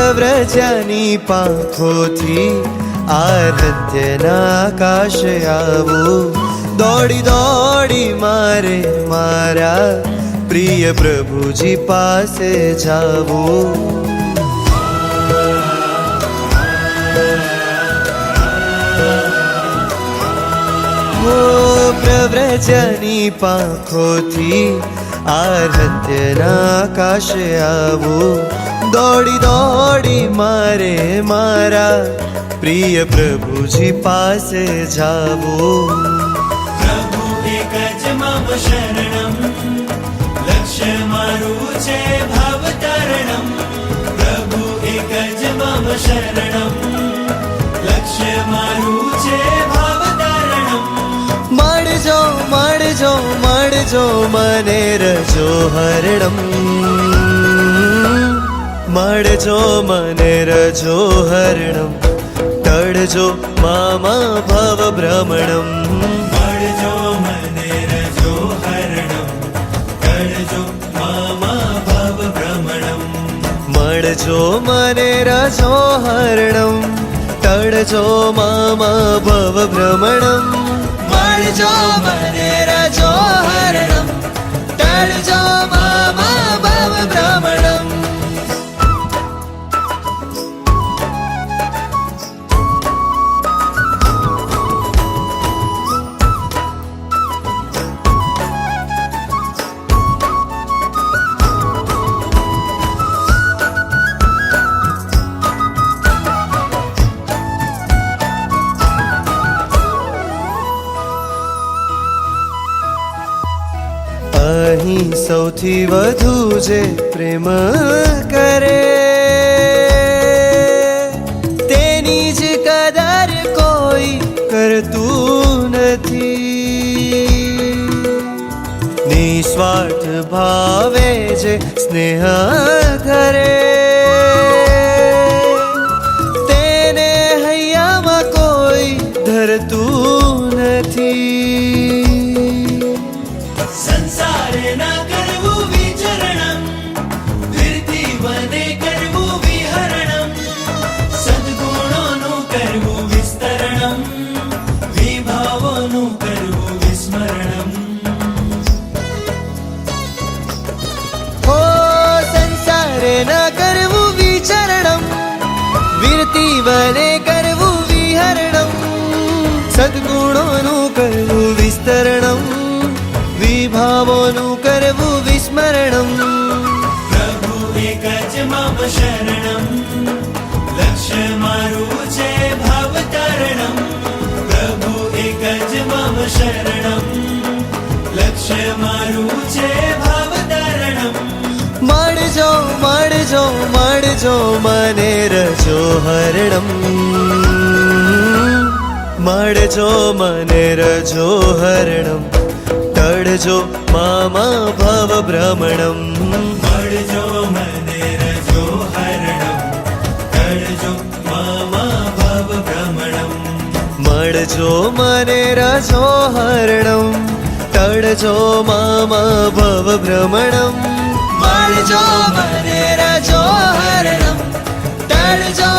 પ્રવ્રજ્યાની પાંખોથી આરાધ્યના આકાશે આવું, દોડી દોડી મારે મારા પ્રિય પ્રભુજી પાસે જાવું. પ્રવ્રજ્યાની પાંખોથી આરાધ્યના આકાશે આવું, દોડી દોડી મારે મારા પ્રિય પ્રભુજી પાસે જાવું. પ્રભુ એક જ મમ શરણમ, લક્ષ્ય મારું છે ભાવતરણમ. પ્રભુ એક જ મમ શરણમ, લક્ષ્ય મારું છે ભાવતરણમ. મળજો મળજો મળજો મને રજો હરણમ, મળજો મને રજો હરણમ, ટળજો મામા ભવ ભ્રમણમ. મળજો મને રજો હરણમ, ટળજો મામા ભવ ભ્રમણમ. મળજો મને રજો હરણમ, ટળજો મામા ભવ ભ્રમણમ. મળજો મને રજો હરણમ, ટળજો મામા ભવ ભ્રમણમ. અહીં સૌથી વધુ જે પ્રેમ કરે તેની જ કદર કોઈ કરતું નથી. નિસ્વાર્થ ભાવે જે સ્નેહ ધરે તેને હૈયામાં કોઈ ધરતું નથી. સંસારે ના કરવું વિચરણમ, ફિરતી વને કરવું વિહરણમ. સદગુણોનું કરવું વિસ્તરણમ, વિભાવોનું કરવું વિસ્મરણમ. હો સંસારે ન કરવું વિચરણમ, વીરતી વને કરવું વિહરણમ. સદગુણોનું કરવું વિસ્તરણમ, વિભાવોનું કરવું વિસ્મરણમ. પ્રભુ એક જ મમ શરણમ, લક્ષ્ય મારું છે ભાવતરણમ. પ્રભુ એક જ મમ શરણમ, લક્ષ્ય મારું છે ભાવતરણમ. મળજો મળજો મળજો મને રજો હરણમ, મળજો મને રજો હરણમ, ટળજો મામા ભવ ભ્રમણમ. મળજો મને રજો હરણમ, ટળજો મામા ભવ ભ્રમણમ. મળજો મને રજો હરણમ, ટળજો મામા ભવ ભ્રમણમ. મળજો મને રજો હરણમ, ટળજો